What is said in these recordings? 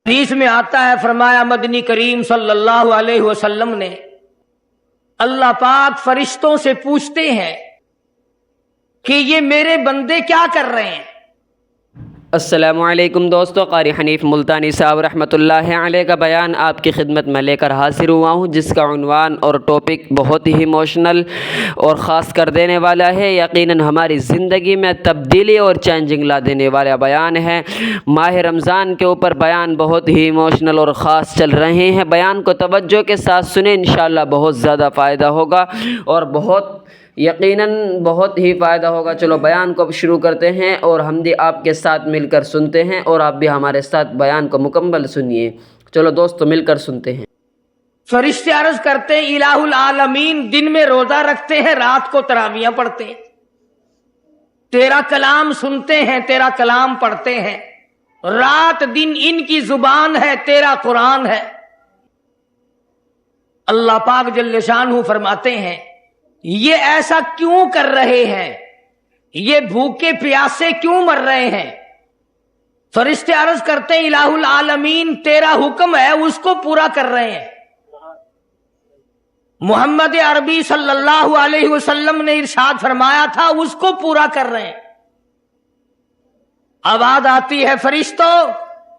حدیث میں آتا ہے، فرمایا مدنی کریم صلی اللہ علیہ وسلم نے، اللہ پاک فرشتوں سے پوچھتے ہیں کہ یہ میرے بندے کیا کر رہے ہیں۔ السلام علیکم دوستو، قاری حنیف ملتانی صاحب رحمۃ اللہ علیہ کا بیان آپ کی خدمت میں لے کر حاضر ہوا ہوں، جس کا عنوان اور ٹاپک بہت ہی ایموشنل اور خاص کر دینے والا ہے، یقیناً ہماری زندگی میں تبدیلی اور چینجنگ لا دینے والا بیان ہے۔ ماہ رمضان کے اوپر بیان بہت ہی ایموشنل اور خاص چل رہے ہیں، بیان کو توجہ کے ساتھ سنیں، انشاءاللہ بہت زیادہ فائدہ ہوگا اور یقیناً بہت ہی فائدہ ہوگا۔ چلو بیان کو شروع کرتے ہیں اور ہم بھی آپ کے ساتھ مل کر سنتے ہیں، اور آپ بھی ہمارے ساتھ بیان کو مکمل سنیے۔ چلو دوستو مل کر سنتے ہیں۔ فرشتے عرض کرتے ہیں، الہ العالمین دن میں روزہ رکھتے ہیں، رات کو تراویحیں پڑھتے ہیں، تیرا کلام سنتے ہیں، تیرا کلام پڑھتے ہیں، رات دن ان کی زبان ہے، تیرا قرآن ہے۔ اللہ پاک جل شانہ فرماتے ہیں، یہ ایسا کیوں کر رہے ہیں؟ یہ بھوکے پیاسے کیوں مر رہے ہیں؟ فرشتے عرض کرتے ہیں، الہ العالمین تیرا حکم ہے، اس کو پورا کر رہے ہیں۔ محمد عربی صلی اللہ علیہ وسلم نے ارشاد فرمایا تھا، اس کو پورا کر رہے ہیں۔ آواز آتی ہے، فرشتوں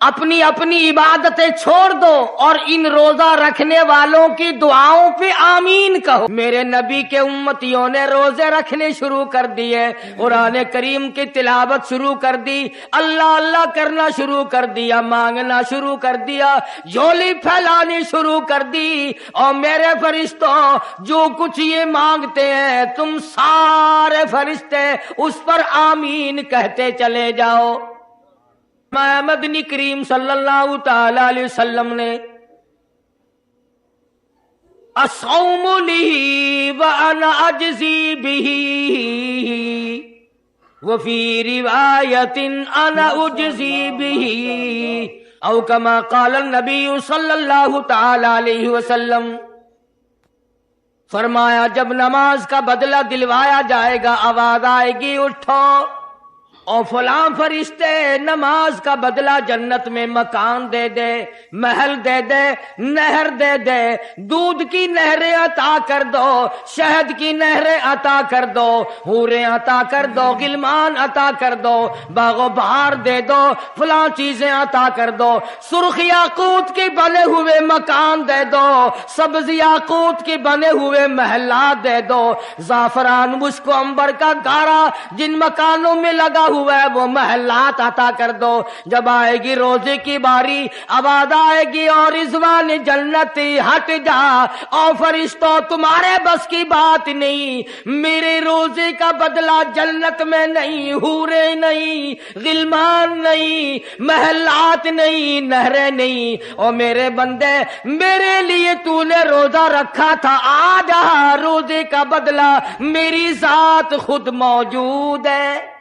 اپنی اپنی عبادتیں چھوڑ دو اور ان روزہ رکھنے والوں کی دعاؤں پہ آمین کہو۔ میرے نبی کے امتیوں نے روزے رکھنے شروع کر دیے، قرآن کریم کی تلاوت شروع کر دی، اللہ اللہ کرنا شروع کر دیا، مانگنا شروع کر دیا، جھولی پھیلانی شروع کر دی۔ اور میرے فرشتوں جو کچھ یہ مانگتے ہیں، تم سارے فرشتے اس پر آمین کہتے چلے جاؤ۔ مدنی کریم صلی اللہ تعالی علیہ وسلم نے الصوم لی وانا اجزی بہ وفی روایت انا اجزی بہ او کما قال النبی صلی اللہ تعالی علیہ وسلم۔ فرمایا جب نماز کا بدلہ دلوایا جائے گا، آواز آئے گی اٹھو اور فلاں فرشتے نماز کا بدلہ جنت میں مکان دے دے، محل دے دے، نہر دے دے، دودھ کی نہریں عطا کر دو، شہد کی نہریں عطا کر دو، حوریں عطا کر دو، غلمان عطا کر دو، باغ و بہار دے دو، فلاں چیزیں عطا کر دو، سرخ یاقوت کے بنے ہوئے مکان دے دو، سبز یاقوت کے بنے ہوئے محلات دے دو، زعفران مشک و عنبر کا گارا جن مکانوں میں لگا ہوا ہے وہ محلات عطا کر دو۔ جب آئے گی روزے کی باری، آواز آئے گی اور رضوان جنتی ہٹ جا، اور فرشتوں تمہارے بس کی بات نہیں، میرے روزے کا بدلہ جنت میں نہیں، حوریں نہیں، غلمان نہیں، محلات نہیں، نہریں نہیں، اور میرے بندے میرے لیے تو نے روزہ رکھا تھا، آ جا، روزے کا بدلہ میری ذات خود موجود ہے۔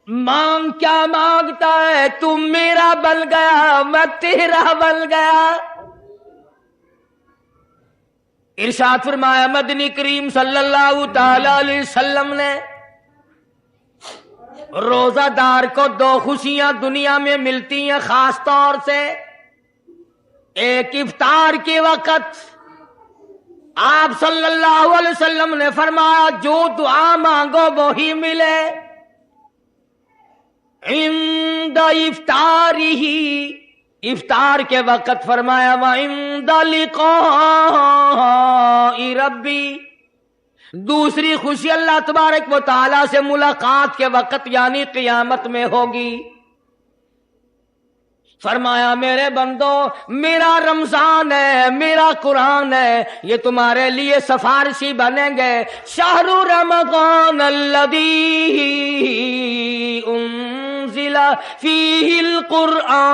مانگ کیا مانگتا ہے؟ تو میرا بن گیا، میں تیرا بن گیا۔ ارشاد فرمایا مدنی کریم صلی اللہ تعالی علیہ وسلم نے، روزہ دار کو دو خوشیاں دنیا میں ملتی ہیں خاص طور سے۔ ایک افطار کے وقت آپ صلی اللہ علیہ وسلم نے فرمایا جو دعا مانگو وہی ملے۔ عند افطارہ، افطار کے وقت فرمایا وعند لقاء ربی، دوسری خوشی اللہ تبارک و تعالی سے ملاقات کے وقت یعنی قیامت میں ہوگی۔ فرمایا میرے بندو میرا رمضان ہے، میرا قرآن ہے، یہ تمہارے لیے سفارشی بنیں گے۔ شہر رمضان الذی انزل فیہ القرآن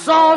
100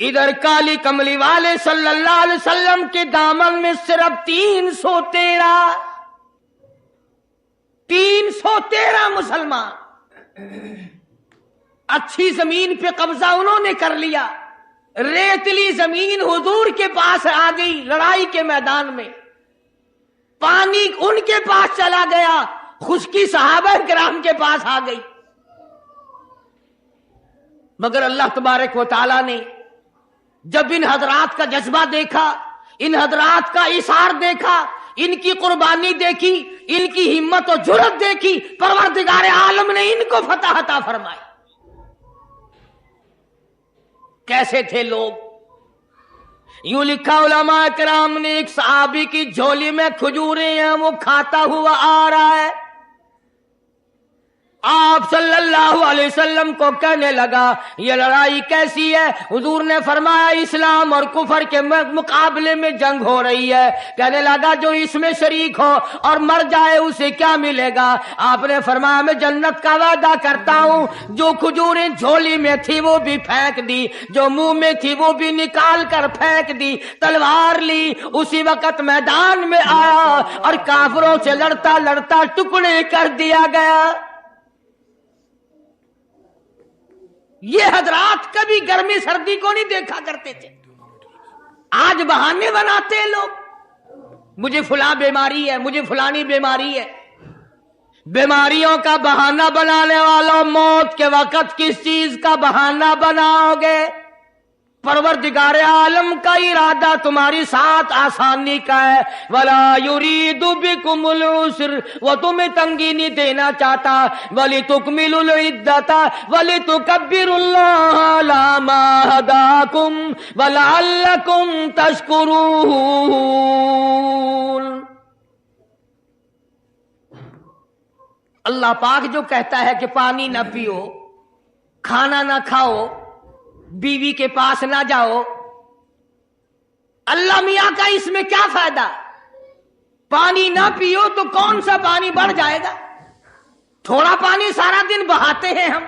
ادھر کالی کملی والے صلی اللہ علیہ وسلم کے دامن میں صرف 313 مسلمان، اچھی زمین پہ قبضہ انہوں نے کر لیا، ریتلی زمین حضور کے پاس آ گئی، لڑائی کے میدان میں پانی ان کے پاس چلا گیا، خشکی صحابہ کرام کے پاس آ گئی، مگر اللہ تبارک و تعالی نے جب ان حضرات کا جذبہ دیکھا، ان حضرات کا ایثار دیکھا، ان کی قربانی دیکھی، ان کی ہمت و جرأت دیکھی، پروردگار عالم نے ان کو فتح عطا فرمائی۔ کیسے تھے لوگ؟ یوں لکھا علماء کرام نے، ایک صحابی کی جھولی میں کھجوریں ہیں، وہ کھاتا ہوا آ رہا ہے، آپ صلی اللہ علیہ وسلم کو کہنے لگا یہ لڑائی کیسی ہے؟ حضور نے فرمایا اسلام اور کفر کے مقابلے میں جنگ ہو رہی ہے۔ کہنے لگا جو اس میں شریک ہو اور مر جائے اسے کیا ملے گا؟ آپ نے فرمایا میں جنت کا وعدہ کرتا ہوں۔ جو کھجوریں جھولی میں تھی وہ بھی پھینک دی، جو منہ میں تھی وہ بھی نکال کر پھینک دی، تلوار لی، اسی وقت میدان میں آیا اور کافروں سے لڑتا لڑتا ٹکڑے کر دیا گیا۔ یہ حضرات کبھی گرمی سردی کو نہیں دیکھا کرتے تھے، آج بہانے بناتے ہیں لوگ، مجھے فلاں بیماری ہے، مجھے فلانی بیماری ہے۔ بیماریوں کا بہانہ بنانے والوں، موت کے وقت کس چیز کا بہانہ بناؤ گے؟ پروردگار عالم کا ارادہ تمہاری ساتھ آسانی کا ہے، وَلَا يُرِيدُ بِكُمُ الْعُسْرَ، وہ تمہیں تنگی نہیں دینا چاہتا، وَلِتُكْمِلُوا الْعِدَّةَ وَلِتُكَبِّرُوا اللَّهَ عَلَى مَا هَدَاكُمْ وَلَعَلَّكُمْ تَشْكُرُونَ۔ اللہ پاک جو کہتا ہے کہ پانی نہ پیو، کھانا نہ کھاؤ، بیوی کے پاس نہ جاؤ، اللہ میاں کا اس میں کیا فائدہ؟ پانی نہ پیو تو کون سا پانی بڑھ جائے گا؟ تھوڑا پانی سارا دن بہاتے ہیں ہم،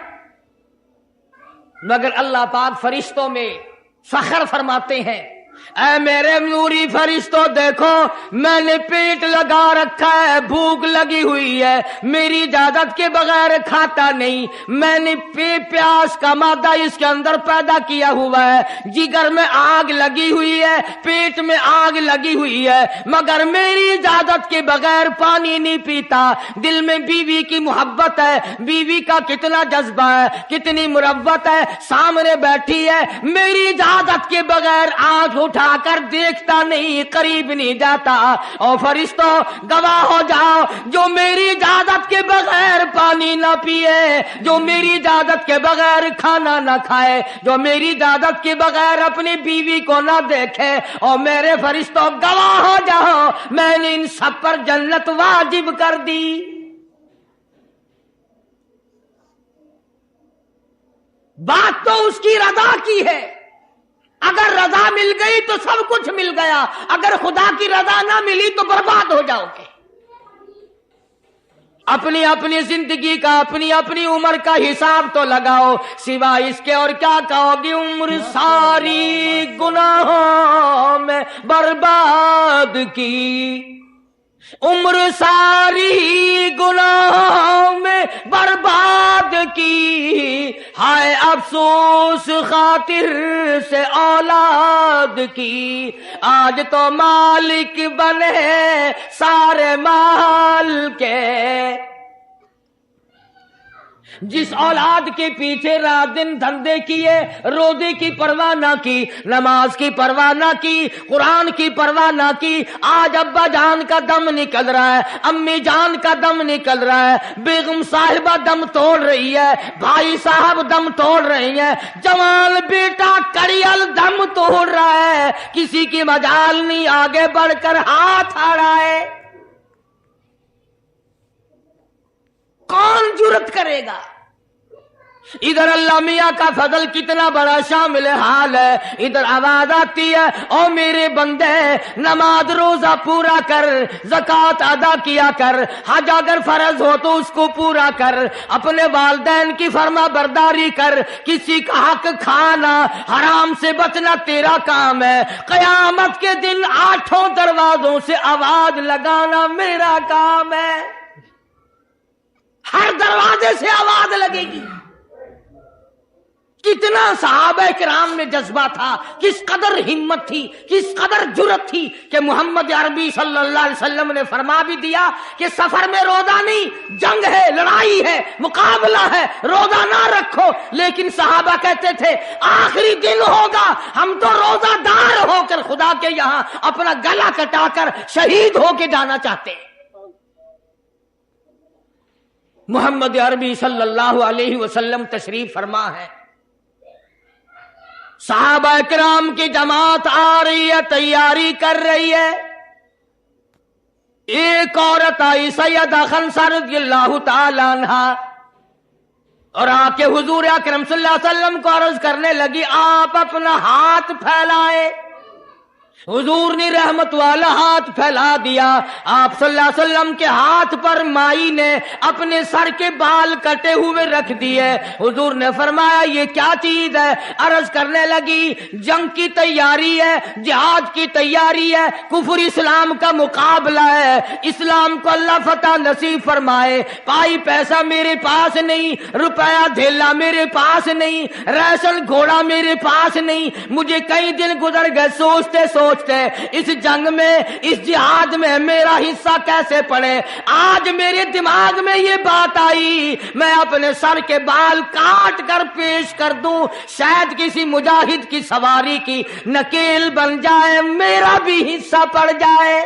مگر اللہ پاک فرشتوں میں فخر فرماتے ہیں، اے میرے نوری فرشتوں دیکھو میں نے پیٹ لگا رکھا ہے، بھوک لگی ہوئی ہے، میری اجازت کے بغیر کھاتا نہیں، میں نے پیاس کا مادہ اس کے اندر پیدا کیا ہوا ہے، جگر میں آگ لگی ہوئی ہے، پیٹ میں آگ لگی ہوئی ہے، مگر میری اجازت کے بغیر پانی نہیں پیتا۔ دل میں بیوی کی محبت ہے، بیوی کا کتنا جذبہ ہے، کتنی مروت ہے، سامنے بیٹھی ہے، میری اجازت کے بغیر آنکھ اٹھا کر دیکھتا نہیں، قریب نہیں جاتا۔ اور فرشتوں گواہ ہو جاؤ، جو میری اجازت کے بغیر پانی نہ پیے، جو میری اجازت کے بغیر کھانا نہ کھائے، جو میری اجازت کے بغیر اپنی بیوی کو نہ دیکھے، اور میرے فرشتوں گواہ ہو جاؤ میں نے ان سب پر جنت واجب کر دی۔ بات تو اس کی رضا کی ہے، اگر رضا مل گئی تو سب کچھ مل گیا، اگر خدا کی رضا نہ ملی تو برباد ہو جاؤ گے۔ اپنی اپنی زندگی کا، اپنی اپنی عمر کا حساب تو لگاؤ، سوا اس کے اور کیا کہو گی؟ عمر ساری گناہوں میں برباد کی، عمر ساری گناہوں میں برباد کی، ہائے افسوس خاطر سے اولاد کی، آج تو مالک بنے سارے مال کے۔ جس اولاد کے پیچھے رات دن دھندے کیے، روزے کی پرواہ نہ کی، نماز کی پرواہ نہ کی، قرآن کی پرواہ نہ کی، آج ابا جان کا دم نکل رہا ہے، امی جان کا دم نکل رہا ہے، بیگم صاحبہ دم توڑ رہی ہے، بھائی صاحب دم توڑ رہی ہیں، جوان بیٹا کڑیل دم توڑ رہا ہے، کسی کی مجال نہیں آگے بڑھ کر ہاتھ آڑا ہے۔ کون جرت کرے گا؟ ادھر اللہ میاں کا فضل کتنا بڑا شامل حال ہے. ادھر آواز آتی ہے او میرے بندے نماز روزہ پورا کر, زکوٰۃ ادا کیا کر, حج اگر فرض ہو تو اس کو پورا کر, اپنے والدین کی فرما برداری کر, کسی کا حق کھانا حرام سے بچنا تیرا کام ہے. قیامت کے دن 8 دروازوں سے آواز لگانا میرا کام ہے. ہر دروازے سے آواز لگے گی. کتنا صحابہ کرام میں جذبہ تھا, کس قدر ہمت تھی, کس قدر جرأت تھی کہ محمد عربی صلی اللہ علیہ وسلم نے فرما بھی دیا کہ سفر میں روزہ نہیں, جنگ ہے, لڑائی ہے, مقابلہ ہے, روزہ نہ رکھو. لیکن صحابہ کہتے تھے آخری دن ہوگا, ہم تو روزہ دار ہو کر خدا کے یہاں اپنا گلا کٹا کر شہید ہو کے جانا چاہتے ہیں. محمد عربی صلی اللہ علیہ وسلم تشریف فرما ہے, صحابہ کرام کی جماعت آ رہی ہے, تیاری کر رہی ہے. ایک عورت آئی سیدہ خنسہ رضی اللہ تعالی عنہا, اور آ کے حضور اکرم صلی اللہ علیہ وسلم کو عرض کرنے لگی آپ اپنا ہاتھ پھیلائیں. حضور نے رحمت والا ہاتھ پھیلا دیا. آپ صلی اللہ علیہ وسلم کے ہاتھ پر مائی نے اپنے سر کے بال کٹے ہوئے رکھ دیے. حضور نے فرمایا یہ کیا چیز ہے؟ عرض کرنے لگی جنگ کی تیاری ہے, جہاد کی تیاری ہے, کفر اسلام کا مقابلہ ہے, اسلام کو اللہ فتح نصیب فرمائے. پائی پیسہ میرے پاس نہیں, روپیہ دھیلا میرے پاس نہیں, ریشن گھوڑا میرے پاس نہیں. مجھے کئی دن گزر گئے سوچتے اس جنگ میں, اس جہاد میں میرا حصہ کیسے پڑے. آج میرے دماغ میں یہ بات آئی میں اپنے سر کے بال کاٹ کر پیش کر دوں, شاید کسی مجاہد کی سواری کی نکیل بن جائے, میرا بھی حصہ پڑ جائے.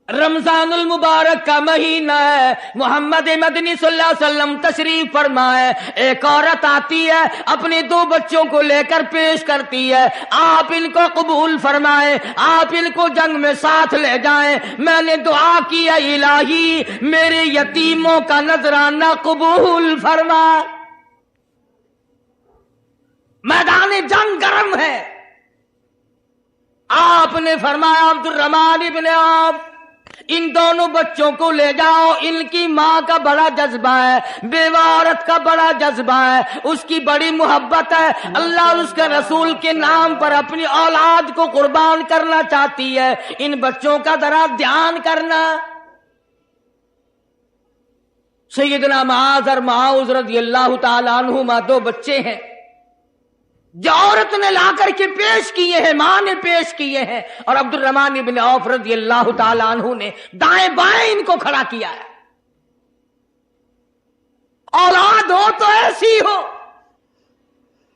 رمضان المبارک کا مہینہ ہے, محمد مدنی صلی اللہ علیہ وسلم تشریف فرمائے. ایک عورت آتی ہے, اپنے 2 بچوں کو لے کر پیش کرتی ہے, آپ ان کو قبول فرمائیں, آپ ان کو جنگ میں ساتھ لے جائیں. میں نے دعا کی ہے الہی میرے یتیموں کا نذرانہ قبول فرما. میدان جنگ گرم ہے. آپ نے فرمایا عبد الرحمن ابن عوف ان دونوں بچوں کو لے جاؤ, ان کی ماں کا بڑا جذبہ ہے, بیوہ عورت کا بڑا جذبہ ہے, اس کی بڑی محبت ہے, اللہ اور اس کے رسول کے نام پر اپنی اولاد کو قربان کرنا چاہتی ہے. ان بچوں کا ذرا دھیان کرنا. سیدنا معاذ اور معاذ رضی اللہ تعالیٰ عنہما 2 بچے ہیں جو عورت نے لا کر کے پیش کیے ہیں, ماں نے پیش کیے ہیں, اور عبد الرحمن ابن عوف رضی اللہ تعالی عنہ نے دائیں بائیں ان کو کھڑا کیا ہے. اولاد ہو تو ایسی ہو.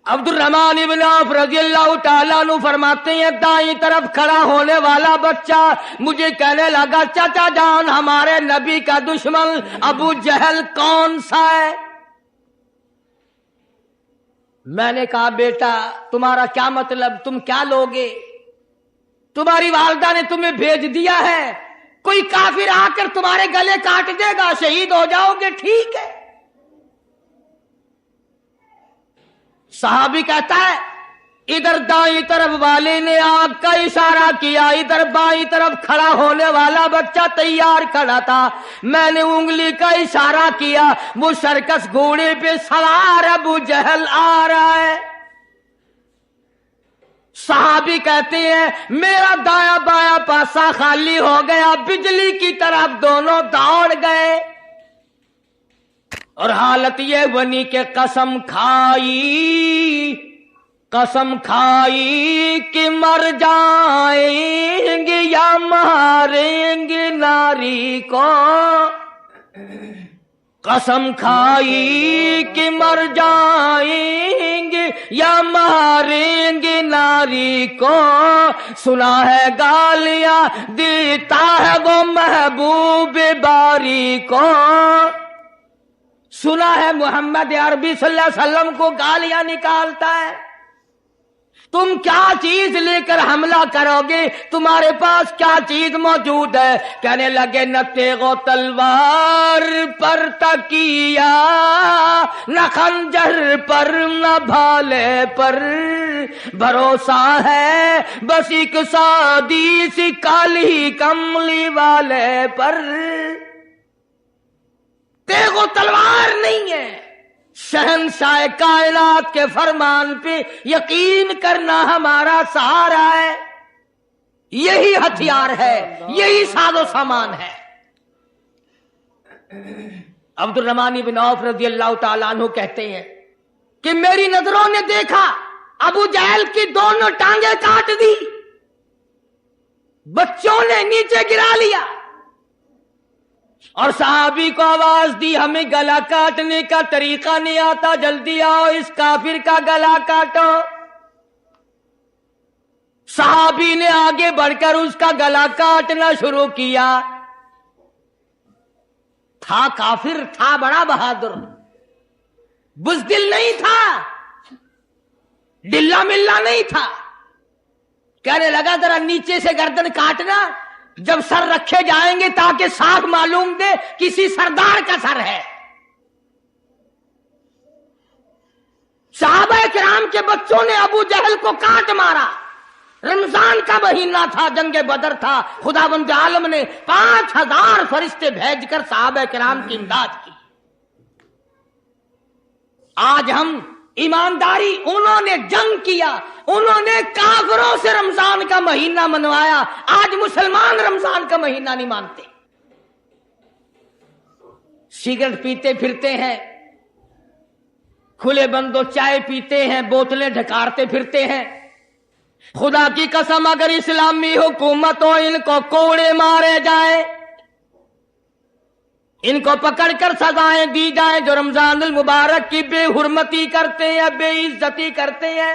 عبد الرحمن ابن عوف رضی اللہ تعالیٰ عنہ فرماتے ہیں دائیں طرف کھڑا ہونے والا بچہ مجھے کہنے لگا چچا جان ہمارے نبی کا دشمن ابو جہل کون سا ہے؟ میں نے کہا بیٹا تمہارا کیا مطلب, تم کیا لوگے؟ تمہاری والدہ نے تمہیں بھیج دیا ہے, کوئی کافر آ کر تمہارے گلے کاٹ دے گا, شہید ہو جاؤ گے, ٹھیک ہے. صحابی کہتا ہے ادھر دائیں طرف والے نے آنکھ کا اشارہ کیا, ادھر بائیں طرف کھڑا ہونے والا بچہ تیار کھڑا تھا, میں نے انگلی کا اشارہ کیا, وہ سرکس گھوڑے پہ سوار ابو جہل آ رہا ہے. صحابی کہتے ہیں میرا دایاں بایاں پاسا خالی ہو گیا, بجلی کی طرف دونوں دوڑ گئے, اور حالت یہ بنی کہ قسم کھائی کہ مر جائیں گے یا ماریں گے ناری کو. قسم کھائی کہ مر جائیں گے یا ماریں گے ناری کو. سنا ہے گالیاں دیتا ہے وہ محبوب باری کو. سنا ہے محمد عربی صلی اللہ علیہ وسلم کو گالیاں نکالتا ہے. تم کیا چیز لے کر حملہ کرو گے؟ تمہارے پاس کیا چیز موجود ہے؟ کہنے لگے نہ تیغ و تلوار پر تکیہ، نہ خنجر پر، نہ بھالے پر، بھروسہ ہے بس ایک سادی سی کالی کملی والے پر۔ تیغ و تلوار نہیں ہے، شہنشاہ کائنات کے فرمان پہ یقین کرنا ہمارا سہارا ہے، یہی ہتھیار ہے، یہی ساز و سامان ہے۔ عبد الرحمن بن عوف رضی اللہ تعالیٰ عنہ کہتے ہیں کہ میری نظروں نے دیکھا ابو جہل کی دونوں ٹانگیں کاٹ دی، بچوں نے نیچے گرا لیا، اور صحابی کو آواز دی ہمیں گلا کاٹنے کا طریقہ نہیں آتا، جلدی آؤ اس کافر کا گلا کاٹو۔ صحابی نے آگے بڑھ کر اس کا گلا کاٹنا شروع کیا۔ تھا کافر، تھا بڑا بہادر، بزدل نہیں تھا، ڈلا ملا نہیں تھا۔ کہنے لگا ذرا نیچے سے گردن کاٹنا، جب سر رکھے جائیں گے تاکہ صاف معلوم دے کسی سردار کا سر ہے۔ صحابہ کرام کے بچوں نے ابو جہل کو کاٹ مارا۔ رمضان کا مہینہ تھا، جنگ بدر تھا، خداوند عالم نے 5000 فرشتے بھیج کر صحابہ کرام کی امداد کی۔ آج ہم ایمانداری، انہوں نے جنگ کیا، انہوں نے کافروں سے رمضان کا مہینہ منوایا، آج مسلمان رمضان کا مہینہ نہیں مانتے، سگریٹ پیتے پھرتے ہیں، کھلے بندوں چائے پیتے ہیں، بوتلیں ڈھکارتے پھرتے ہیں۔ خدا کی قسم اگر اسلامی حکومت ہو، ان کو کوڑے مارے جائیں، ان کو پکڑ کر سزائیں دی جائیں جو رمضان المبارک کی بے حرمتی کرتے ہیں، بے عزتی کرتے ہیں،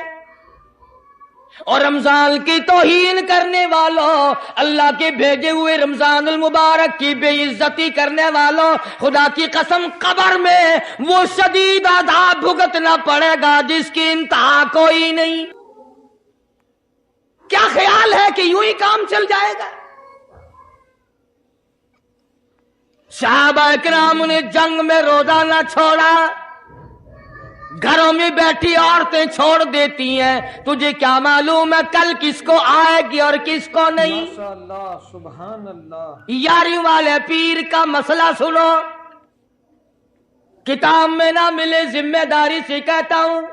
اور رمضان کی توہین کرنے والوں، اللہ کے بھیجے ہوئے رمضان المبارک کی بے عزتی کرنے والوں، خدا کی قسم قبر میں وہ شدید عذاب بھگتنا پڑے گا جس کی انتہا کوئی نہیں۔ کیا خیال ہے کہ یوں ہی کام چل جائے گا؟ صحابہ کرام نے جنگ میں روزہ نہ چھوڑا، گھروں میں بیٹھی عورتیں چھوڑ دیتی ہیں، تجھے کیا معلوم ہے کل کس کو آئے گی اور کس کو نہیں؟ ماشاءاللہ، سبحان اللہ۔ یاری والے پیر کا مسئلہ سنو، کتاب میں نہ ملے، ذمہ داری سے کہتا ہوں،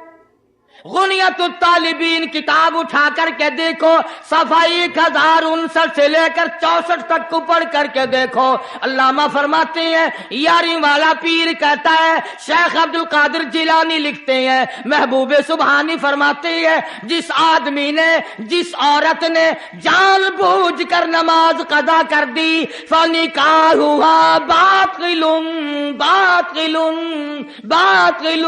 غنیت الطالبین کتاب اٹھا کر کے دیکھو، صفحہ 1059 سے لے کر 64 تک کو پڑھ کر کے دیکھو۔ علامہ فرماتے ہیں، یاری والا پیر کہتا ہے، شیخ عبد القادر جیلانی لکھتے ہیں، محبوب سبحانی فرماتے ہیں، جس آدمی نے، جس عورت نے جان بوجھ کر نماز قضا کر دی، فنکاحها باطل باطل باطل،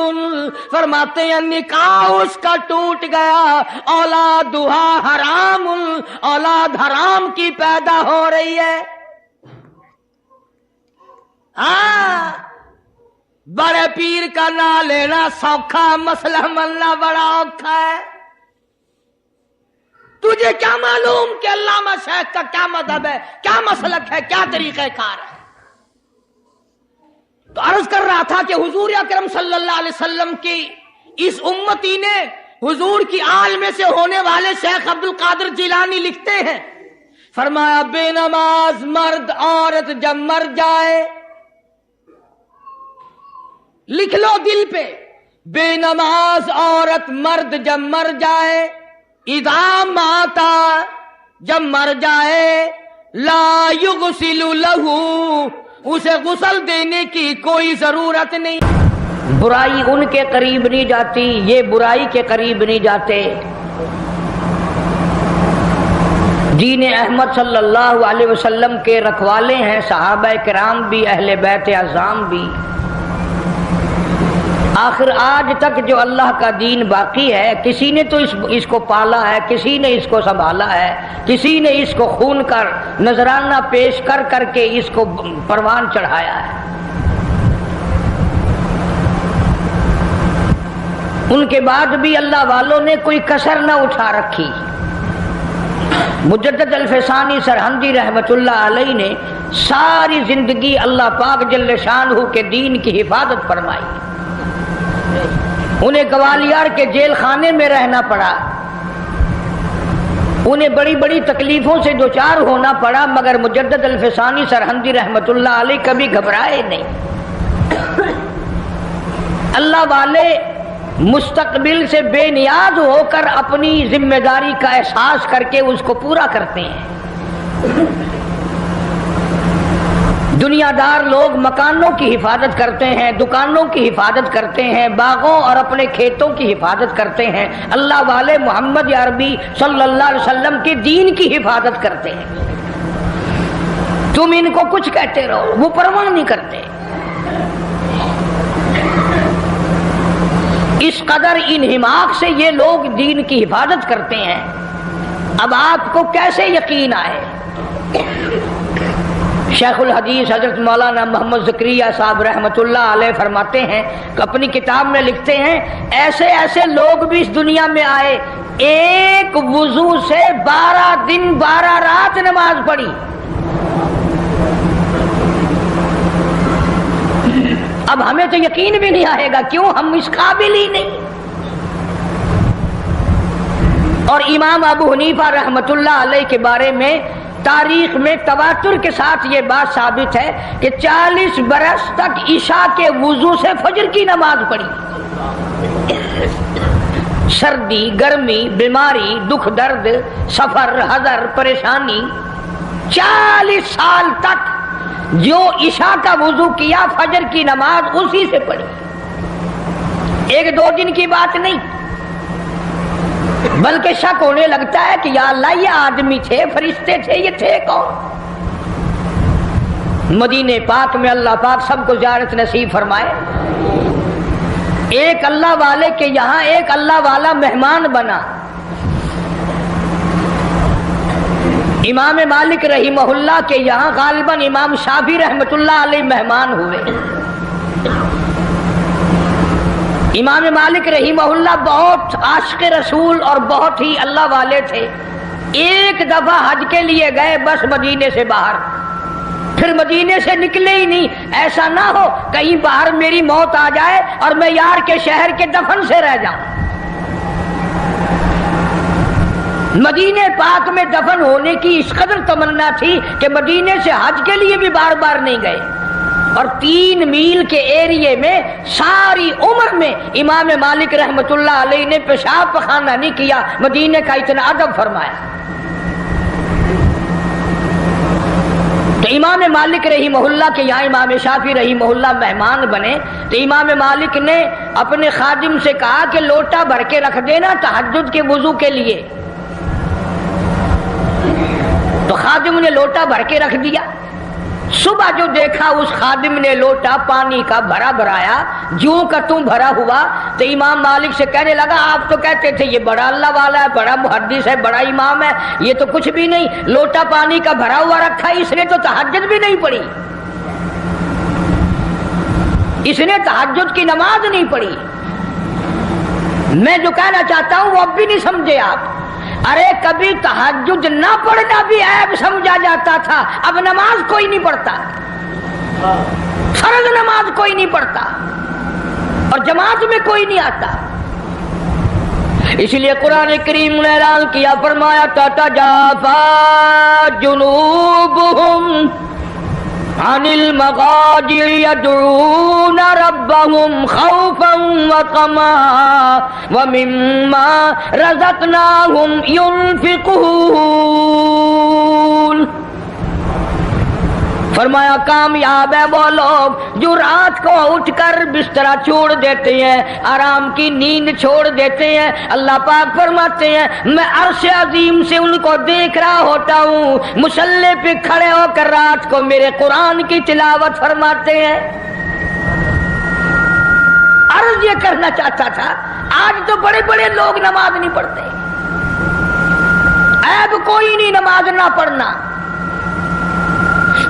فرماتے ہیں نکاح اس کا ٹوٹ گیا، اولادھا حرام، اولاد حرام کی پیدا ہو رہی ہے۔ ہاں، بڑے پیر کا نام لینا سوکھا، مسئلہ ملنا بڑا اوکھا ہے۔ تجھے کیا معلوم کہ علامہ شیخ کا کیا مذہب ہے، کیا مسلک ہے، کیا طریقہ کار ہے؟ تو عرض کر رہا تھا کہ حضور اکرم صلی اللہ علیہ وسلم کی اس امتی نے، حضور کی آل میں سے ہونے والے شیخ عبد القادر جیلانی لکھتے ہیں، فرمایا بے نماز مرد عورت جب مر جائے، لکھ لو دل پہ، بے نماز عورت مرد جب مر جائے، اذا ماتا جب مر جائے، لا یغسل لہو، اسے غسل دینے کی کوئی ضرورت نہیں۔ برائی ان کے قریب نہیں جاتی، یہ برائی کے قریب نہیں جاتے۔ دین احمد صلی اللہ علیہ وسلم کے رکھوالے ہیں صحابہ کرام بھی، اہل بیت اعظام بھی۔ آخر آج تک جو اللہ کا دین باقی ہے، کسی نے تو اس کو پالا ہے، کسی نے اس کو سنبھالا ہے، کسی نے اس کو خون کر نذرانہ پیش کر کر کے اس کو پروان چڑھایا ہے۔ ان کے بعد بھی اللہ والوں نے کوئی کسر نہ اٹھا رکھی۔ مجدد الفسانی سرہندی رحمت اللہ علیہ نے ساری زندگی اللہ پاک جل شانہ کے دین کی حفاظت فرمائی۔ انہیں گوالیار کے جیل خانے میں رہنا پڑا، انہیں بڑی بڑی تکلیفوں سے دوچار ہونا پڑا، مگر مجدد الفسانی سرہندی رحمت اللہ علیہ کبھی گھبرائے نہیں۔ اللہ والے مستقبل سے بے نیاز ہو کر اپنی ذمہ داری کا احساس کر کے اس کو پورا کرتے ہیں۔ دنیا دار لوگ مکانوں کی حفاظت کرتے ہیں، دکانوں کی حفاظت کرتے ہیں، باغوں اور اپنے کھیتوں کی حفاظت کرتے ہیں، اللہ والے محمد عربی صلی اللہ علیہ وسلم کے دین کی حفاظت کرتے ہیں۔ تم ان کو کچھ کہتے رہو، وہ پرواہ نہیں کرتے۔ اس قدر انہماک سے یہ لوگ دین کی حفاظت کرتے ہیں۔ اب آپ کو کیسے یقین آئے؟ شیخ الحدیث حضرت مولانا محمد زکریا صاحب رحمۃ اللہ علیہ فرماتے ہیں کہ اپنی کتاب میں لکھتے ہیں ایسے ایسے لوگ بھی اس دنیا میں آئے، ایک وضو سے 12 دن 12 رات نماز پڑھی۔ اب ہمیں تو یقین بھی نہیں آئے گا، کیوں؟ ہم اس قابل ہی نہیں۔ اور امام ابو حنیفہ رحمۃ اللہ علیہ کے بارے میں تاریخ میں تواتر کے ساتھ یہ بات ثابت ہے کہ 40 برس تک عشاء کے وضو سے فجر کی نماز پڑھی۔ سردی، گرمی، بیماری، دکھ درد، سفر، حضر، پریشانی، 40 سال تک جو عشاء کا وضو کیا فجر کی نماز اسی سے پڑھی۔ ایک دو دن کی بات نہیں، بلکہ شک ہونے لگتا ہے کہ یا اللہ یہ آدمی تھے، فرشتے تھے، یہ تھے کون؟ مدینے پاک میں اللہ پاک سب کو زیارت نصیب فرمائے۔ ایک اللہ والے کے یہاں ایک اللہ والا مہمان بنا۔ امام مالک رحمہ اللہ کے یہاں غالباً امام شافعی رحمۃ اللہ علیہ مہمان ہوئے۔ امام مالک رحمہ اللہ بہت عاشق رسول اور بہت ہی اللہ والے تھے۔ ایک دفعہ حج کے لیے گئے بس مدینے سے باہر، پھر مدینے سے نکلے ہی نہیں۔ ایسا نہ ہو کہیں باہر میری موت آ جائے اور میں یار کے شہر کے دفن سے رہ جاؤں۔ مدینے پاک میں دفن ہونے کی اس قدر تمنا تھی کہ مدینے سے حج کے لیے بھی بار بار نہیں گئے، اور 3 میل کے ایریے میں ساری عمر میں امام مالک رحمت اللہ علیہ نے پیشاب پخانہ نہیں کیا، مدینے کا اتنا ادب فرمایا۔ تو امام مالک رحمہ اللہ کے یہاں امام شافعی رحمہ اللہ مہمان بنے، تو امام مالک نے اپنے خادم سے کہا کہ لوٹا بھر کے رکھ دینا تہجد کے وضو کے لیے۔ تو خادم نے لوٹا بھر کے رکھ دیا۔ صبح جو دیکھا اس خادم نے لوٹا پانی کا بھرا بھرایا، جوں کا تم بھرا ہوا، تو امام مالک سے کہنے لگا آپ تو کہتے تھے یہ بڑا اللہ والا ہے، بڑا محدث ہے، بڑا امام ہے، یہ تو کچھ بھی نہیں، لوٹا پانی کا بھرا ہوا رکھا، اس نے تو تہجد بھی نہیں پڑھی، اس نے تہجد کی نماز نہیں پڑھی۔ میں جو کہنا چاہتا ہوں وہ اب بھی نہیں سمجھے آپ۔ ارے کبھی تہجد نہ پڑھنا بھی عیب سمجھا جاتا تھا، اب نماز کوئی نہیں پڑھتا، فرض نماز کوئی نہیں پڑھتا، اور جماعت میں کوئی نہیں آتا۔ اس لیے قرآن کریم نے اعلان کیا، فرمایا تتجافا جنوبہم عن المضاجع يدعون ربهم خوفا وطمعا ومما رزقناهم ينفقون۔ فرمایا کامیاب ہے وہ لوگ جو رات کو اٹھ کر بستر چھوڑ دیتے ہیں، آرام کی نیند چھوڑ دیتے ہیں۔ اللہ پاک فرماتے ہیں میں عرش عظیم سے ان کو دیکھ رہا ہوتا ہوں، مصلی پہ کھڑے ہو کر رات کو میرے قرآن کی تلاوت فرماتے ہیں۔ عرض یہ کرنا چاہتا تھا، آج تو بڑے بڑے لوگ نماز نہیں پڑھتے، عیب کوئی نہیں نماز نہ پڑھنا۔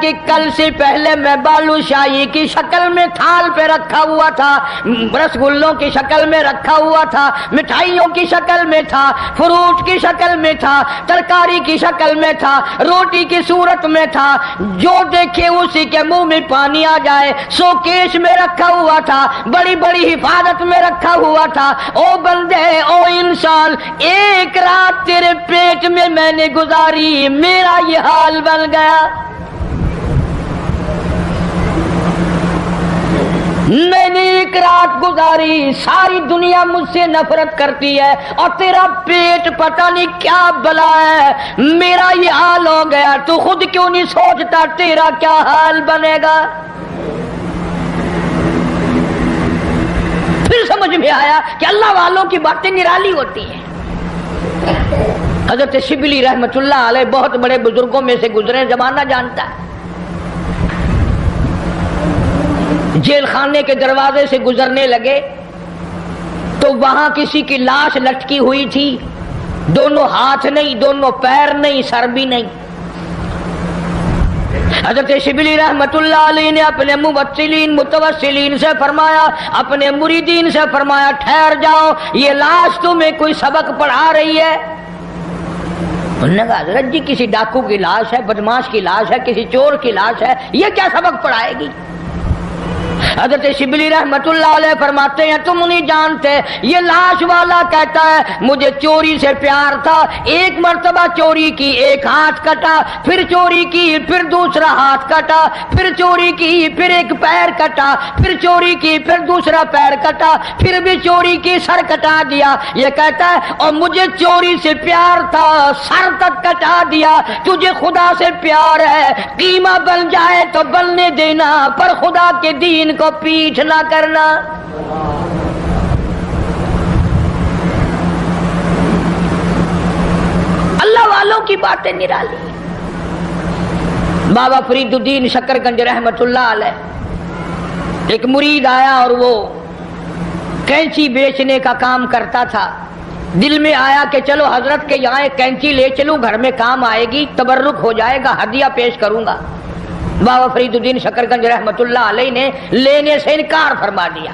کہ کل سے پہلے میں بالو شاہی کی شکل میں تھال پہ رکھا ہوا تھا، رسگلوں کی شکل میں رکھا ہوا تھا، مٹھائیوں کی شکل میں تھا، فروٹ کی شکل میں تھا، ترکاری کی شکل میں تھا، روٹی کی صورت میں تھا، جو دیکھے اسی کے منہ میں پانی آ جائے، سو کیش میں رکھا ہوا تھا، بڑی بڑی حفاظت میں رکھا ہوا تھا۔ او بندے، او انسان، ایک رات تیرے پیٹ میں نے گزاری، میرا یہ حال بن گیا۔ میں نے ایک رات گزاری، ساری دنیا مجھ سے نفرت کرتی ہے اور تیرا پیٹ پتہ نہیں کیا بلا ہے، میرا یہ حال ہو گیا۔ تو خود کیوں نہیں سوچتا تیرا کیا حال بنے گا؟ پھر سمجھ میں آیا کہ اللہ والوں کی باتیں نرالی ہوتی ہیں۔ حضرت شبلی رحمت اللہ علیہ بہت بڑے بزرگوں میں سے گزرے، زمانہ جانتا ہے۔ جیل خانے کے دروازے سے گزرنے لگے تو وہاں کسی کی لاش لٹکی ہوئی تھی، دونوں ہاتھ نہیں، دونوں پیر نہیں، سر بھی نہیں۔ حضرت شبلی رحمت اللہ علیہ نے اپنے متوسلین سے فرمایا، اپنے مریدین سے فرمایا، ٹھہر جاؤ، یہ لاش تمہیں کوئی سبق پڑھا رہی ہے؟ انہوں نے کہا حضرت جی کسی ڈاکو کی لاش ہے، بدماش کی لاش ہے، کسی چور کی لاش ہے، یہ کیا سبق پڑھائے گی؟ حضرت شبلی رحمت اللہ علیہ فرماتے ہیں تم نہیں جانتے، یہ لاش والا کہتا ہے مجھے چوری سے پیار تھا، ایک مرتبہ چوری کی، ایک ہاتھ کٹا، پھر چوری کی، پھر دوسرا ہاتھ کٹا، پھر چوری کی، پھر ایک پیر کٹا، پھر چوری کی، پھر دوسرا پیر کٹا، پھر بھی چوری کی، سر کٹا دیا۔ یہ کہتا ہے اور مجھے چوری سے پیار تھا، سر تک کٹا دیا۔ تجھے خدا سے پیار ہے، قیمہ بن جائے تو بننے دینا، پر خدا کے دین کو پیچھ نہ کرنا۔ اللہ والوں کی باتیں نرالی۔ بابا فرید الدین شکرگنج رحمت اللہ علیہ ایک مرید آیا اور وہ کینچی بیچنے کا کام کرتا تھا۔ دل میں آیا کہ چلو حضرت کے یہاں ایک کینچی لے چلوں، گھر میں کام آئے گی، تبرک ہو جائے گا، ہدیہ پیش کروں گا۔ بابا فرید الدین شکرگنج رحمت اللہ علیہ نے لینے سے انکار فرما دیا۔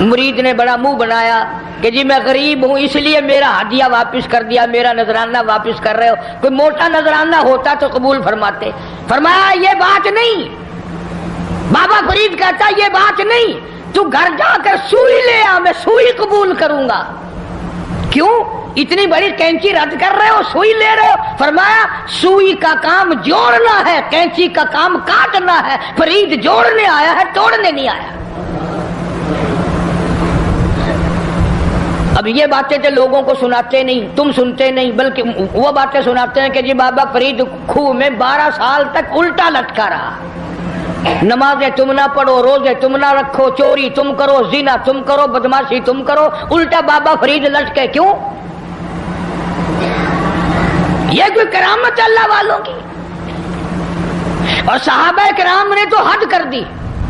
مرید نے بڑا منہ بنایا کہ جی میں غریب ہوں اس لیے میرا ہدیہ واپس کر دیا، میرا نذرانہ واپس کر رہے ہو، کوئی موٹا نذرانہ ہوتا تو قبول فرماتے۔ فرمایا یہ بات نہیں، بابا فرید کہتا یہ بات نہیں، تو گھر جا کر سوئی لے آ، میں سوئی قبول کروں گا۔ کیوں اتنی بڑی کینچی رد کر رہے ہو، سوئی لے رہے ہو؟ فرمایا سوئی کا کام جوڑنا ہے، کینچی کا کام کاٹنا ہے، فرید جوڑنے آیا ہے، توڑنے نہیں آیا۔ اب یہ باتیں تو لوگوں کو سناتے نہیں، تم سنتے نہیں، بلکہ وہ باتیں سناتے ہیں کہ جی بابا فرید کھوہ میں 12 سال تک الٹا لٹکا رہا، نمازیں تم نہ پڑھو، روزے تم نہ رکھو، چوری تم کرو، زنا تم کرو، بدماشی تم کرو، الٹا بابا فرید لٹکے۔ کیوں؟ یہ کوئی کرامت اللہ والوں کی؟ اور صحابہ کرام نے تو حد کر دی۔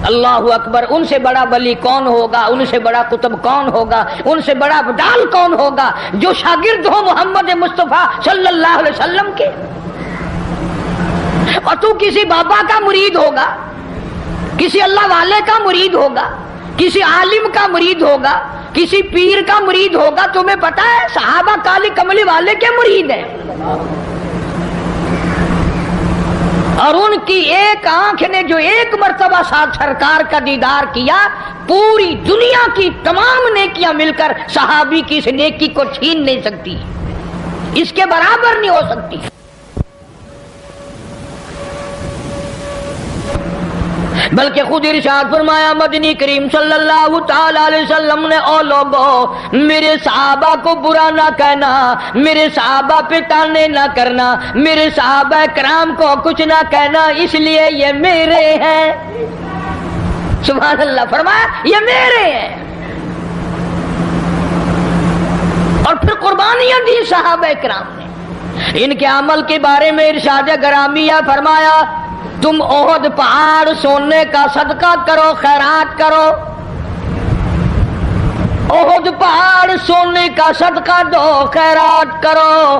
اللہ اکبر، ان سے بڑا ولی کون ہوگا، ان سے بڑا قطب کون ہوگا، ان سے بڑا بدال کون ہوگا جو شاگرد ہو محمد مصطفیٰ صلی اللہ علیہ وسلم کے؟ اور تو کسی بابا کا مرید ہوگا، کسی اللہ والے کا مرید ہوگا، کسی عالم کا مرید ہوگا، کسی پیر کا مرید ہوگا، تمہیں پتا ہے صحابہ کالی کملی والے کے مرید ہیں، اور ان کی ایک آنکھ نے جو ایک مرتبہ ساتھ سرکار کا دیدار کیا، پوری دنیا کی تمام نیکیاں مل کر صحابی کی اس نیکی کو چھین نہیں سکتی، اس کے برابر نہیں ہو سکتی۔ بلکہ خود ارشاد فرمایا مدنی کریم صلی اللہ تعالی علیہ وسلم نے، او لوگو میرے صحابہ کو برا نہ کہنا، میرے صحابہ پہ تانے نہ کرنا، میرے صحابہ کرام کو کچھ نہ کہنا، اس لیے یہ میرے ہیں۔ سبحان اللہ، فرمایا یہ میرے ہیں، اور پھر قربانیاں دی صحابہ کرام نے۔ ان کے عمل کے بارے میں ارشاد گرامیہ فرمایا تم احد پہاڑ سونے کا صدقہ کرو، خیرات کرو، احد پہاڑ سونے کا صدقہ دو، خیرات کرو،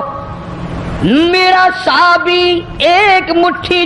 میرا صحابی ایک مٹھی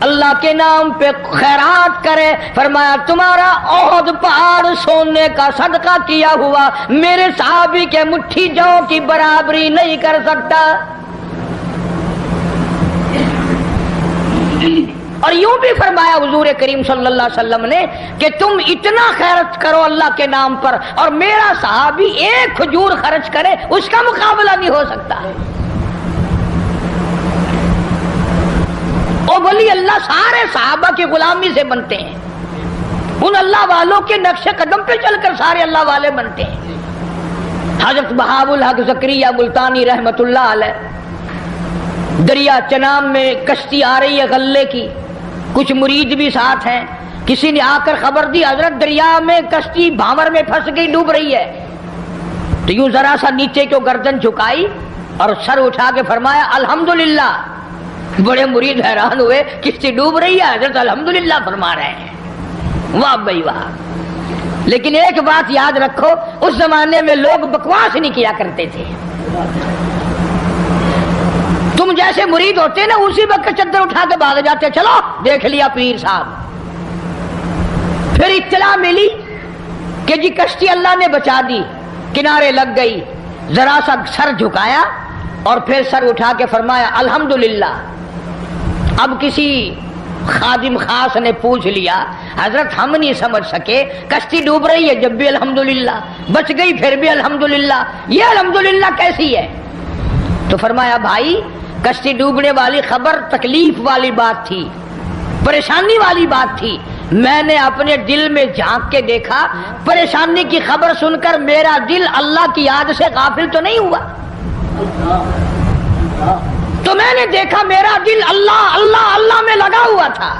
اللہ کے نام پہ خیرات کرے، فرمایا تمہارا احد پہاڑ سونے کا صدقہ کیا ہوا میرے صحابی کے مٹھی جو کی برابری نہیں کر سکتا۔ اور یوں بھی فرمایا حضور کریم صلی اللہ علیہ وسلم نے کہ تم اتنا خیرات کرو اللہ کے نام پر اور میرا صحابی ایک کھجور خرچ کرے اس کا مقابلہ نہیں ہو سکتا۔ اور ولی اللہ سارے صحابہ کی غلامی سے بنتے ہیں، ان اللہ والوں کے نقش قدم پہ چل کر سارے اللہ والے بنتے ہیں۔ حضرت بہاء الحق زکریا ملتانی رحمت اللہ علیہ، دریا چناب میں کشتی آ رہی ہے غلے کی، کچھ مرید بھی ساتھ ہیں، کسی نے آ کر خبر دی حضرت دریا میں کشتی بھاور میں پھنس گئی، ڈوب رہی ہے، تو یوں ذرا سا نیچے کو گردن جھکائی اور سر اٹھا کے فرمایا الحمدللہ۔ بڑے مرید حیران ہوئے، کشتی ڈوب رہی ہے، حضرت الحمدللہ فرما رہے ہیں، واہ بھائی واہ۔ لیکن ایک بات یاد رکھو، اس زمانے میں لوگ بکواس نہیں کیا کرتے تھے۔ تم جیسے مرید ہوتے نا اسی وقت چادر اٹھا کے بھاگ جاتے، چلو دیکھ لیا پیر صاحب۔ پھر اطلاع ملی کہ جی کشتی اللہ نے بچا دی، کنارے لگ گئی، ذرا سا سر جھکایا اور پھر سر اٹھا کے فرمایا الحمدللہ۔ اب کسی خادم خاص نے پوچھ لیا حضرت ہم نہیں سمجھ سکے، کشتی ڈوب رہی ہے جب بھی الحمدللہ، بچ گئی پھر بھی الحمدللہ، یہ الحمدللہ کیسی ہے؟ تو فرمایا بھائی کشتی ڈوبنے والی خبر تکلیف والی بات تھی، پریشانی والی بات تھی، میں نے اپنے دل میں جھانک کے دیکھا، پریشانی کی خبر سن کر میرا دل اللہ کی یاد سے غافل تو نہیں ہوا، تو میں نے دیکھا میرا دل اللہ اللہ اللہ میں لگا ہوا تھا۔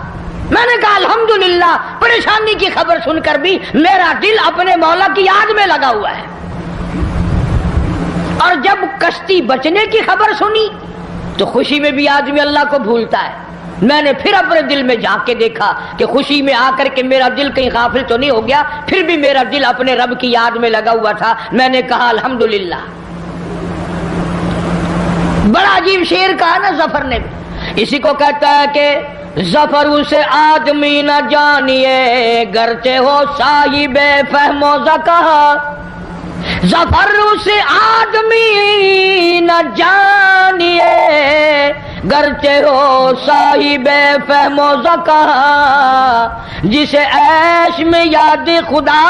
میں نے کہا الحمدللہ، پریشانی کی خبر سن کر بھی میرا دل اپنے مولا کی یاد میں لگا ہوا ہے۔ اور جب کشتی بچنے کی خبر سنی تو خوشی میں بھی آدمی اللہ کو بھولتا ہے۔ میں نے پھر اپنے دل میں جھانک کے دیکھا کہ خوشی میں آ کر کے میرا دل کہیں غافل تو نہیں ہو گیا، پھر بھی میرا دل اپنے رب کی یاد میں لگا ہوا تھا۔ میں نے کہا الحمدللہ۔ بڑا عجیب شعر کہا نا ظفر نے، اسی کو کہتا ہے کہ ظفر اسے آدمی نہ جانیے گرچہ ہو صاحب فہم و ذکا، ظفر اسے آدمی نہ جانیے گرچہ ہو صاحب فہم و ذکا، جسے عیش میں یاد خدا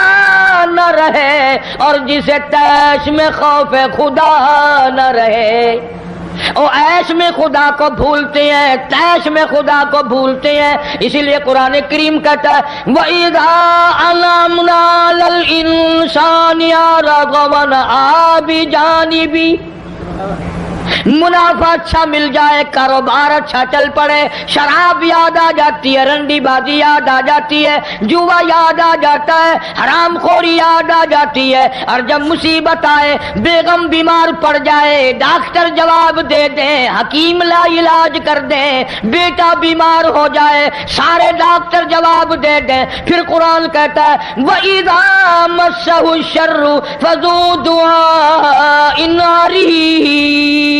نہ رہے اور جسے تیش میں خوف خدا نہ رہے۔ او عیش میں خدا کو بھولتے ہیں، تیش میں خدا کو بھولتے ہیں، اسی لیے قرآن کریم کہتا ہے وَإِذَا أَنْعَمْنَا عَلَى الْإِنسَانِ أَعْرَضَ وَنَأَىٰ بِجَانِبِهِ۔ منافع اچھا مل جائے، کاروبار اچھا چل پڑے، شراب یاد آ جاتی ہے، رنڈی بازی یاد آ جاتی ہے، جوا یاد آ جاتا ہے، حرام خوری یاد آ جاتی ہے، اور جب مصیبت آئے، بیگم بیمار پڑ جائے، ڈاکٹر جواب دے دیں، حکیم لا علاج کر دیں، بیٹا بیمار ہو جائے، سارے ڈاکٹر جواب دے دیں، پھر قرآن کہتا ہے وَإِذَا مَسَّهُ الشَّرُّ فَذُو دُعَاءٍ عَرِيضٍ،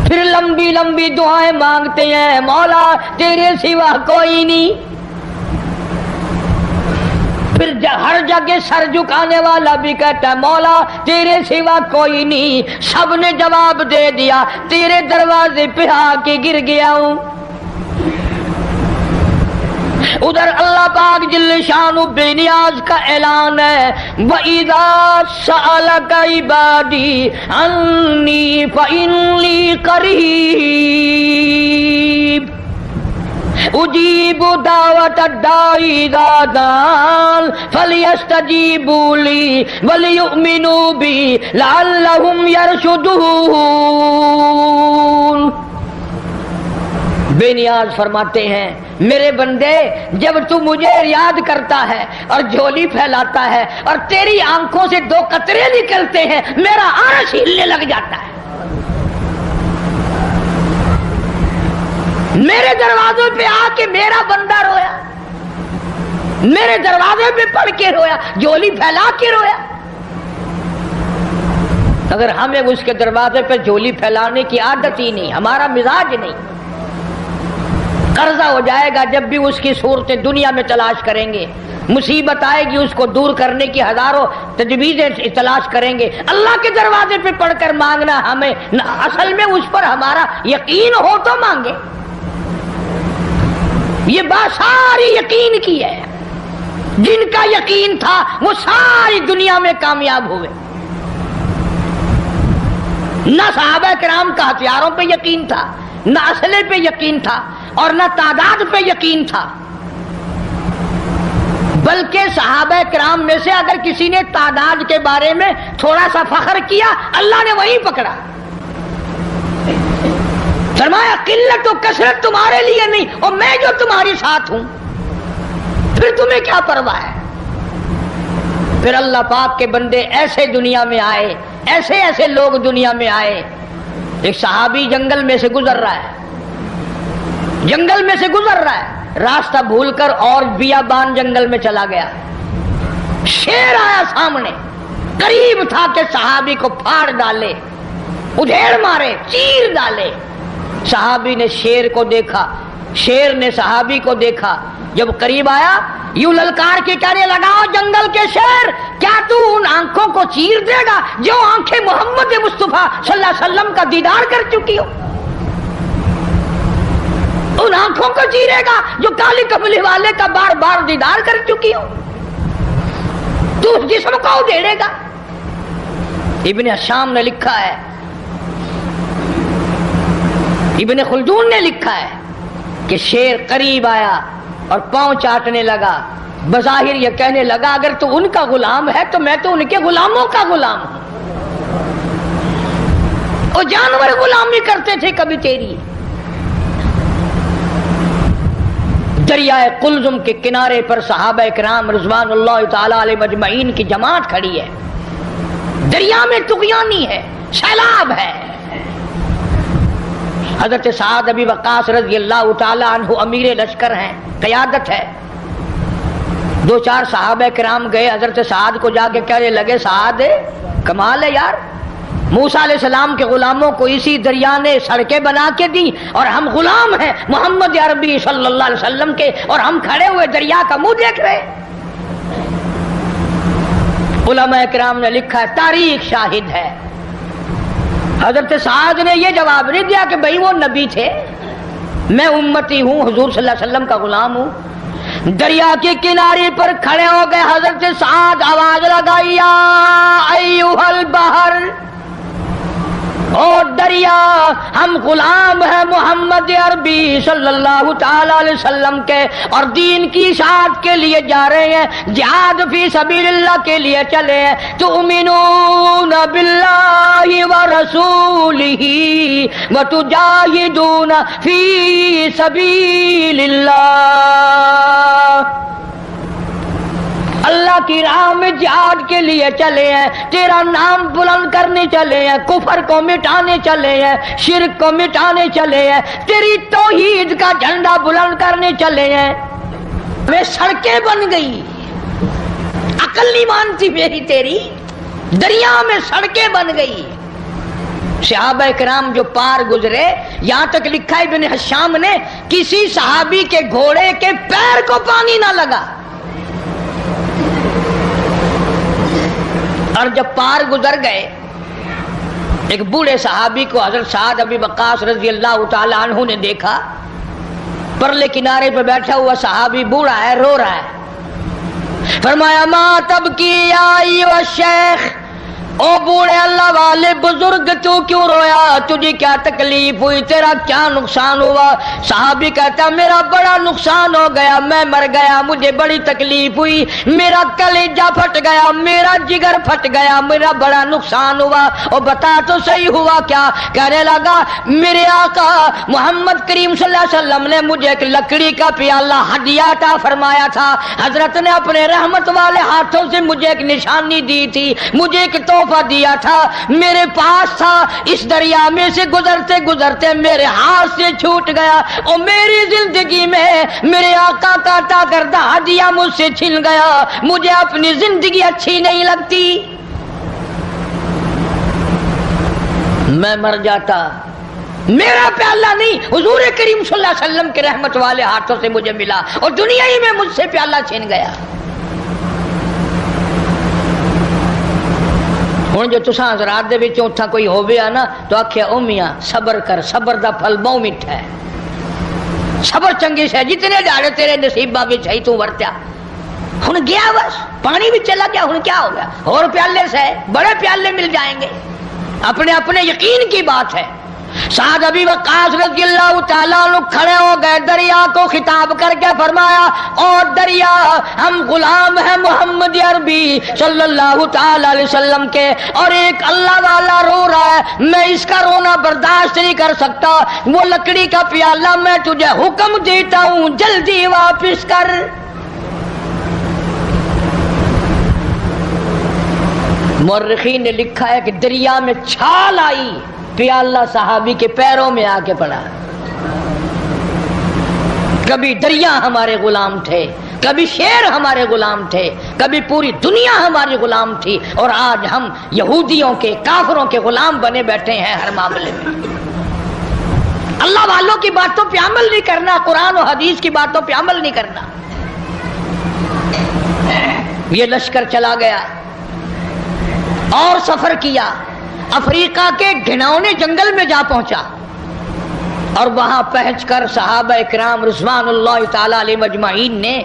پھر لمبی لمبی دعائیں مانگتے ہیں، مولا تیرے سوا کوئی نہیں۔ پھر ہر جگہ سر جھکانے والا بھی کہتا ہے مولا تیرے سوا کوئی نہیں، سب نے جواب دے دیا، تیرے دروازے پہ آ کے گر گیا ہوں۔ ادھر اللہ پاک جل شانہ بے نیاز کا اعلان ہے وَإِذَا سَأَلَكَ عِبَادِي عَنِّي فَإِنِّي قَرِيبٌ أُجِيبُ دَعْوَةَ الدَّاعِ إِذَا دَعَانِ فَلْيَسْتَجِيبُوا لِي وَلْيُؤْمِنُوا بِي لَعَلَّهُمْ يَرْشُدُونَ۔ بے نیاز فرماتے ہیں میرے بندے جب تو مجھے یاد کرتا ہے اور جھولی پھیلاتا ہے اور تیری آنکھوں سے دو قطرے نکلتے ہیں، میرا عرش ہلنے لگ جاتا ہے۔ میرے دروازے پہ آ کے میرا بندہ رویا، میرے دروازے پہ پڑھ کے رویا، جھولی پھیلا کے رویا۔ اگر ہمیں اس کے دروازے پہ جھولی پھیلانے کی عادت ہی نہیں، ہمارا مزاج نہیں، قرضہ ہو جائے گا جب بھی اس کی صورتیں دنیا میں تلاش کریں گے، مصیبت آئے گی اس کو دور کرنے کی ہزاروں تجویزیں تلاش کریں گے، اللہ کے دروازے پہ پڑھ کر مانگنا ہمیں اصل میں اس پر ہمارا یقین ہو تو مانگے۔ یہ بات ساری یقین کی ہے، جن کا یقین تھا وہ ساری دنیا میں کامیاب ہوئے۔ نہ صحابہ کرام کا ہتھیاروں پہ یقین تھا، نہ اسلحے پہ یقین تھا، اور نہ تعداد پہ یقین تھا، بلکہ صحابہ کرام میں سے اگر کسی نے تعداد کے بارے میں تھوڑا سا فخر کیا اللہ نے وہیں پکڑا، فرمایا قلت و کثرت تمہارے لیے نہیں، اور میں جو تمہارے ساتھ ہوں، پھر تمہیں کیا پرواہ ہے۔ پھر اللہ پاک کے بندے ایسے دنیا میں آئے، ایسے ایسے لوگ دنیا میں آئے۔ ایک صحابی جنگل میں سے گزر رہا ہے، جنگل میں سے گزر رہا ہے، راستہ بھول کر اور بیابان جنگل میں چلا گیا، شیر آیا سامنے، قریب تھا کہ صحابی کو پھاڑ ڈالے، ادھیڑ مارے، چیر ڈالے۔ صحابی نے شیر کو دیکھا، شیر نے صحابی کو دیکھا، جب قریب آیا یوں للکار کے کہنے لگا، جنگل کے شیر کیا تو ان آنکھوں کو چیر دے گا جو آنکھیں محمد مصطفیٰ صلی اللہ علیہ وسلم کا دیدار کر چکی ہو؟ ان آنکھوں کو چیرے گا جو کالی کملی والے کا بار بار دیدار کر چکی ہو؟ تو اس جسم کو ادھیڑے گا؟ ابن حشام نے لکھا ہے، ابن خلدون نے لکھا ہے کہ شیر قریب آیا اور پاؤں چاٹنے لگا، بظاہر یہ کہنے لگا اگر تو ان کا غلام ہے تو میں تو ان کے غلاموں کا غلام ہوں، وہ جانور غلامی کرتے تھے کبھی تیری۔ دریائے قلزم کے کنارے پر صحابہ کرام رضوان اللہ تعالی علیہ مجمعین کی جماعت کھڑی ہے، دریا میں طغیانی ہے، سیلاب ہے۔ حضرت سعد ابی وقاص رضی اللہ تعالی عنہ امیر لشکر ہیں، قیادت ہے۔ دو چار صحابہ کرام گئے حضرت سعد کو، جا کے کہنے لگے سعد کمال ہے یار، موسیٰ علیہ السلام کے غلاموں کو اسی دریا نے سڑکیں بنا کے دی اور ہم غلام ہیں محمد عربی صلی اللہ علیہ وسلم کے، اور ہم کھڑے ہوئے دریا کا منہ دیکھ رہے۔ علماء کرام نے لکھا ہے، تاریخ شاہد ہے، حضرت سعد نے یہ جواب نہیں دیا کہ بھئی وہ نبی تھے، میں امتی ہوں، حضور صلی اللہ علیہ وسلم کا غلام ہوں۔ دریا کے کنارے پر کھڑے ہو گئے حضرت سعد، آواز لگائی یا ایھا البحر، او دریا ہم غلام ہیں محمد عربی صلی اللہ تعالی علیہ وسلم کے، اور دین کی اشاعت کے لیے جا رہے ہیں، جہاد فی سبیل اللہ کے لیے چلے ہیں، تؤمنون باللہ ورسولہ وتجاہدون فی سبیل اللہ، اللہ کی راہ میں جہاد کے لیے چلے ہیں، تیرا نام بلند کرنے چلے ہیں، کفر کو مٹانے چلے ہیں، شرک کو مٹانے چلے ہیں، تیری توحید کا جھنڈا بلند کرنے چلے ہیں۔ وہ سڑکیں بن گئی، عقل نہیں مانتی میری تیری، دریا میں سڑکیں بن گئی۔ صحابہ کرام جو پار گزرے، یہاں تک لکھا ہے ابن حشام نے، کسی صحابی کے گھوڑے کے پیر کو پانی نہ لگا، اور جب پار گزر گئے ایک بوڑھے صحابی کو حضرت سعد ابی وقاص رضی اللہ تعالی عنہ نے دیکھا، پرلے کنارے پہ بیٹھا ہوا صحابی بوڑھا ہے، رو رہا ہے، فرمایا ما تبکی یا ایھا الشیخ، او بوڑھے اللہ والے بزرگ تو کیوں رویا، تجھے کیا تکلیف ہوئی، تیرا کیا نقصان ہوا؟ صحابی کہتا میرا بڑا نقصان ہو گیا، میں مر گیا، مجھے بڑی تکلیف ہوئی، میرا کلیجہ پھٹ گیا، میرا جگر پھٹ گیا، میرا بڑا نقصان ہوا۔ اور بتا تو صحیح ہوا کیا؟ کہنے لگا میرے آقا محمد کریم صلی اللہ علیہ وسلم نے مجھے ایک لکڑی کا پیالہ ہدیہ عطا فرمایا تھا، حضرت نے اپنے رحمت والے ہاتھوں سے مجھے ایک نشانی دی تھی، مجھے ایک تحفہ دیا تھا، میرے پاس تھا، اس دریا میں سے گزرتے گزرتے میرے ہاتھ سے چھوٹ گیا، اور میری زندگی میں میرے آقا کا عطا کردہ ہدیہ مجھ سے چھن گیا، مجھے اپنی زندگی اچھی نہیں لگتی۔ میں مر جاتا، میرا پیالہ نہیں، حضور کریم صلی اللہ علیہ وسلم کے رحمت والے ہاتھوں سے مجھے ملا اور دنیا ہی میں مجھ سے پیالہ چھین گیا۔ ہوں جو تساں حضرات دے وچوں اتھا کوئی ہووے نا تو آکھے او میاں صبر کر، صبر دا پھل بہت میٹھا ہے، صبر چنگی سے جتنے دہاڑے تیرے نصیباں وچ ہے تو ورتیا، ہن گیا بس پانی بھی چلا گیا، ہن کیا ہو گیا، اور پیالے سے بڑے پیالے مل جائیں گے، اپنے اپنے یقین کی بات ہے۔ سعد ابی وقاص رضی اللہ تعالیٰ عنہ کھڑے ہو گئے، دریا کو خطاب کر کے فرمایا اور دریا ہم غلام ہیں محمد عربی صلی اللہ تعالیٰ علیہ وسلم کے، اور ایک اللہ والا رو رہا ہے، میں اس کا رونا برداشت نہیں کر سکتا، وہ لکڑی کا پیالہ میں تجھے حکم دیتا ہوں جلدی واپس کر۔ مورخین نے لکھا ہے کہ دریا میں چھال آئی، پیالہ صحابی کے پیروں میں آ کے پڑا۔ کبھی دریا ہمارے غلام تھے، کبھی شیر ہمارے غلام تھے، کبھی پوری دنیا ہماری غلام تھی، اور آج ہم یہودیوں کے کافروں کے غلام بنے بیٹھے ہیں ہر معاملے میں۔ اللہ والوں کی باتوں پہ عمل نہیں کرنا، قرآن و حدیث کی باتوں پہ عمل نہیں کرنا۔ یہ لشکر چلا گیا اور سفر کیا، افریقہ کے گھناؤنے جنگل میں جا پہنچا، اور وہاں پہنچ کر صحابہ اکرام رضوان اللہ تعالی علیہ مجمعین نے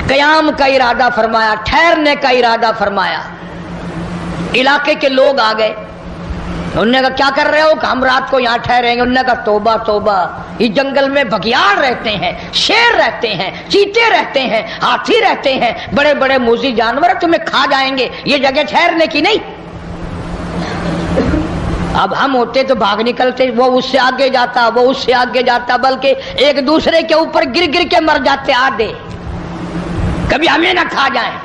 قیام کا ارادہ فرمایا، ٹھہرنے کا ارادہ فرمایا۔ علاقے کے لوگ آ گئے، انہوں نے کہا کیا کر رہے ہو؟ کہ ہم رات کو یہاں ٹھہریں گے۔ انہوں نے کہا توبہ توبہ، اس جنگل میں بگیاڑ رہتے ہیں، شیر رہتے ہیں، چیتے رہتے ہیں، ہاتھی رہتے ہیں، بڑے بڑے موذی جانور تمہیں کھا جائیں گے، یہ جگہ ٹھہرنے کی نہیں۔ اب ہم ہوتے تو بھاگ نکلتے، وہ اس سے آگے جاتا، وہ اس سے آگے جاتا، بلکہ ایک دوسرے کے اوپر گر گر کے مر جاتے آدھے، کبھی ہمیں نہ کھا جائیں۔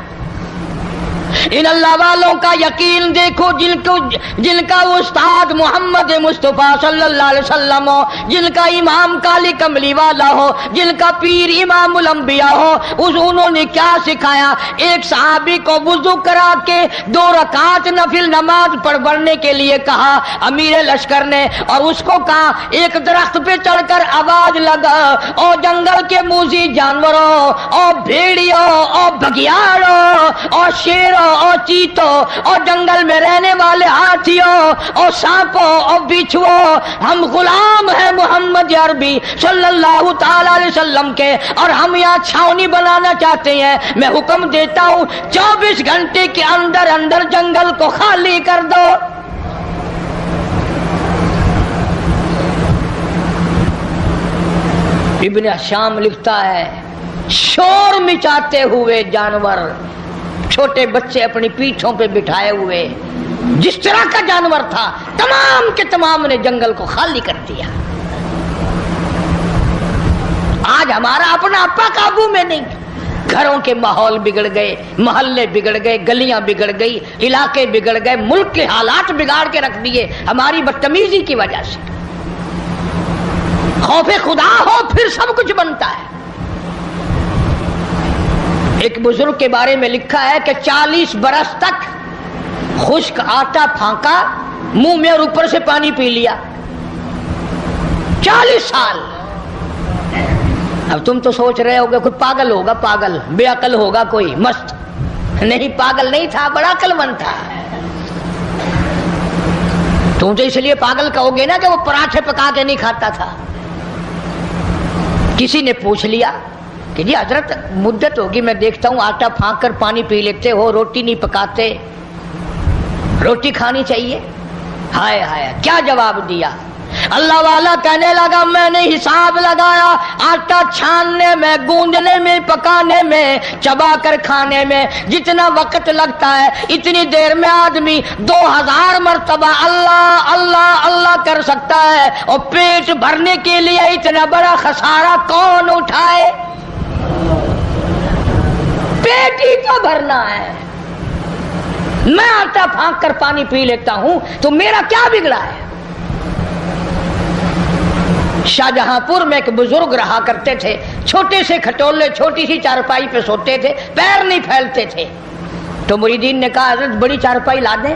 ان اللہ والوں کا یقین دیکھو، جن کا استاد محمد مصطفیٰ صلی اللہ علیہ وسلم ہو، جن کا امام کالی کملی والا ہو، جن کا پیر امام الانبیاء ہو، انہوں نے کیا سکھایا؟ ایک صحابی کو وضو کرا کے 2 رکعت نفل نماز پڑھنے کے لیے کہا امیر لشکر نے، اور اس کو کہا ایک درخت پہ چڑھ کر آواز لگا، اور جنگل کے موذی جانوروں، اور بھیڑیوں، اور بگیاڑوں، اور شیروں، اور چیتوں، اور جنگل میں رہنے والے ہاتھیوں، اور سانپوں، اور بچھووں، ہم غلام ہیں محمد عربی صلی اللہ تعالی علیہ وسلم کے، اور ہم یہاں چھاونی بنانا چاہتے ہیں۔ میں حکم دیتا ہوں 24 گھنٹے کے اندر اندر جنگل کو خالی کر دو۔ ابن حشام لکھتا ہے شور مچاتے ہوئے جانور، چھوٹے بچے اپنی پیٹھوں پہ بٹھائے ہوئے، جس طرح کا جانور تھا تمام کے تمام نے جنگل کو خالی کر دیا۔ آج ہمارا اپنا اپا قابو میں نہیں، گھروں کے ماحول بگڑ گئے، محلے بگڑ گئے، گلیاں بگڑ گئی، علاقے بگڑ گئے، ملک کے حالات بگاڑ کے رکھ دیے ہماری بدتمیزی کی وجہ سے۔ خوف خدا ہو پھر سب کچھ بنتا ہے۔ ایک بزرگ کے بارے میں لکھا ہے کہ 40 برس تک خشک آٹا پھانکا منہ میں اور اوپر سے پانی پی لیا، 40 سال۔ اب تم تو سوچ رہے ہوگے کوئی پاگل ہوگا، پاگل بے عقل ہوگا کوئی مست، نہیں پاگل نہیں تھا، بڑا عقل مند تھا۔ تم تو اس لیے پاگل کہو گے نا کہ وہ پراٹھے پکا کے نہیں کھاتا تھا۔ کسی نے پوچھ لیا کہ جی حضرت مدت ہوگی میں دیکھتا ہوں آٹا پھانک کر پانی پی لیتے ہو، روٹی نہیں پکاتے، روٹی کھانی چاہیے۔ ہائے ہائے کیا جواب دیا؟ اللہ والا کہنے لگا میں نے حساب لگایا، آٹا چھاننے میں، گوندنے میں، پکانے میں، چبا کر کھانے میں جتنا وقت لگتا ہے اتنی دیر میں آدمی 2000 مرتبہ اللہ اللہ اللہ کر سکتا ہے، اور پیٹ بھرنے کے لیے اتنا بڑا خسارہ کون اٹھائے؟ پیٹ ہی تو بھرنا ہے۔ میں آٹا پھانک کر پانی پی لیتا ہوں تو میرا کیا بگڑا ہے؟ شاہجہاں پور میں ایک بزرگ رہا کرتے تھے، چھوٹے سے کھٹولے، چھوٹی سی چارپائی پہ سوتے تھے، پیر نہیں پھیلتے تھے۔ تو مریدین نے کہا حضرت بڑی چارپائی لا دیں؟